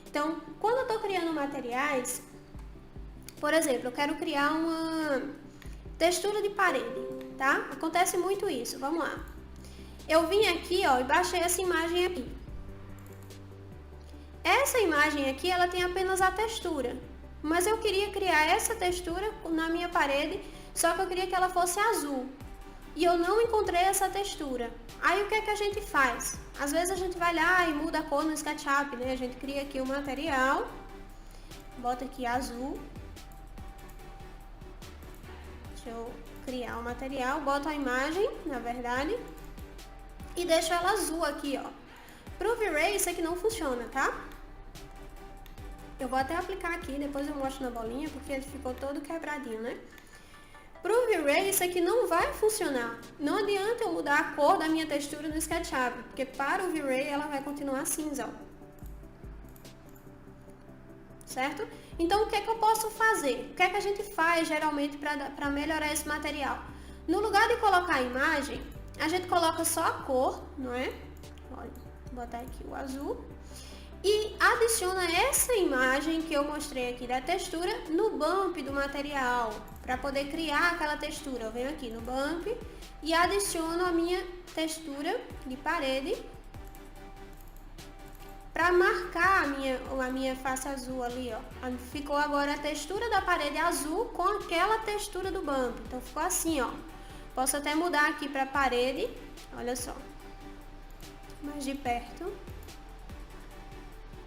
Então, quando eu estou criando materiais, por exemplo, eu quero criar uma textura de parede, tá? Acontece muito isso, vamos lá. Eu vim aqui, ó, e baixei essa imagem aqui. Essa imagem aqui, ela tem apenas a textura, mas eu queria criar essa textura na minha parede, só que eu queria que ela fosse azul. E eu não encontrei essa textura. Aí o que é que a gente faz? Às vezes a gente vai lá e muda a cor no SketchUp, né? A gente cria aqui o material, bota aqui azul. Deixa eu criar o material, boto a imagem, na verdade, e deixo ela azul aqui, ó. Pro V-Ray isso aqui não funciona, tá? Eu vou até aplicar aqui, depois eu mostro na bolinha, porque ele ficou todo quebradinho, né? Pro V-Ray isso aqui não vai funcionar. Não adianta eu mudar a cor da minha textura no SketchUp, porque para o V-Ray ela vai continuar cinza, ó. Certo? Então, o que é que eu posso fazer? O que é que a gente faz geralmente para melhorar esse material? No lugar de colocar a imagem, a gente coloca só a cor, não é? Olha, vou botar aqui o azul. E adiciona essa imagem que eu mostrei aqui da textura no bump do material, para poder criar aquela textura. Eu venho aqui no bump e adiciono a minha textura de parede para marcar a minha face azul ali, ó. Ficou agora a textura da parede azul com aquela textura do bump. Então ficou assim, ó. Posso até mudar aqui para a parede, olha só, mais de perto.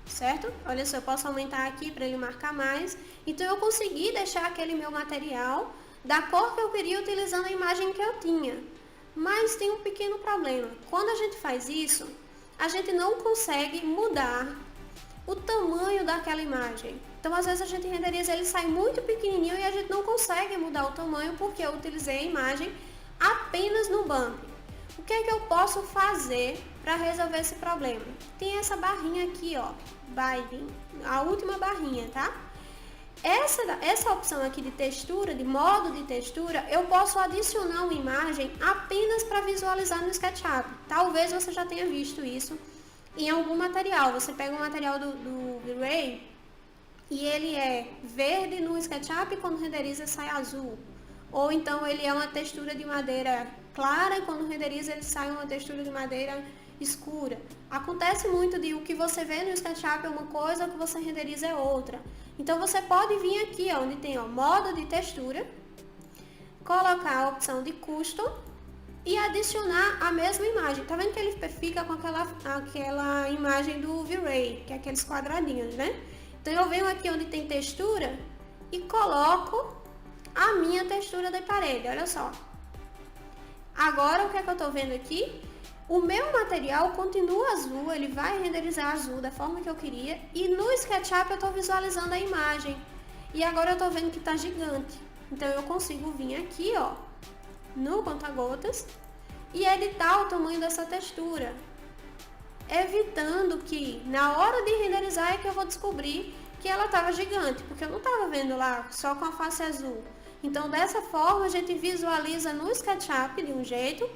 Certo? Olha só, eu posso aumentar aqui para ele marcar mais. Então eu consegui deixar aquele meu material da cor que eu queria utilizando a imagem que eu tinha. Mas tem um pequeno problema. Quando a gente faz isso, a gente não consegue mudar o tamanho daquela imagem. Então às vezes a gente renderiza, ele sai muito pequenininho e a gente não consegue mudar o tamanho porque eu utilizei a imagem apenas no bump. O que é que eu posso fazer para resolver esse problema? Tem essa barrinha aqui, ó, binding, a última barrinha, tá? Essa opção aqui de textura, de modo de textura, eu posso adicionar uma imagem apenas para visualizar no SketchUp. Talvez você já tenha visto isso em algum material. Você pega um material do V-Ray e ele é verde no SketchUp e quando renderiza sai azul. Ou então ele é uma textura de madeira clara e quando renderiza ele sai uma textura de madeira escura. Acontece muito de o que você vê no SketchUp é uma coisa, o que você renderiza é outra. Então você pode vir aqui, ó, onde tem, ó, modo de textura, colocar a opção de custom e adicionar a mesma imagem. Tá vendo que ele fica com aquela imagem do V-Ray, que é aqueles quadradinhos, né? Então eu venho aqui onde tem textura e coloco a minha textura da parede, olha só. Agora o que é que eu tô vendo aqui? O meu material continua azul, ele vai renderizar azul da forma que eu queria. E no SketchUp eu tô visualizando a imagem. E agora eu tô vendo que tá gigante. Então eu consigo vir aqui, ó, no conta-gotas e editar o tamanho dessa textura. Evitando que na hora de renderizar é que eu vou descobrir que ela estava gigante, porque eu não estava vendo lá só com a face azul. Então dessa forma a gente visualiza no SketchUp de um jeito,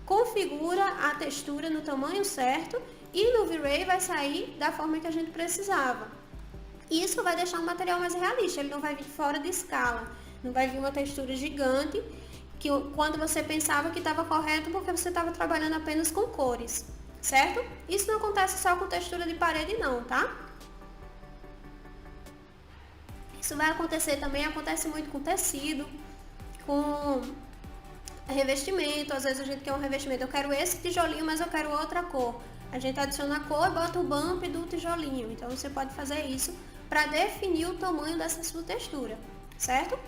configura a textura no tamanho certo e no V-Ray vai sair da forma que a gente precisava. Isso vai deixar o material mais realista, ele não vai vir fora de escala, não vai vir uma textura gigante que quando você pensava que estava correto porque você estava trabalhando apenas com cores, certo? Isso não acontece só com textura de parede não, tá? Isso vai acontecer também, acontece muito com tecido, com revestimento. Às vezes a gente quer um revestimento, eu quero esse tijolinho, mas eu quero outra cor. A gente adiciona a cor e bota o bump do tijolinho. Então você pode fazer isso para definir o tamanho dessa sua textura, certo?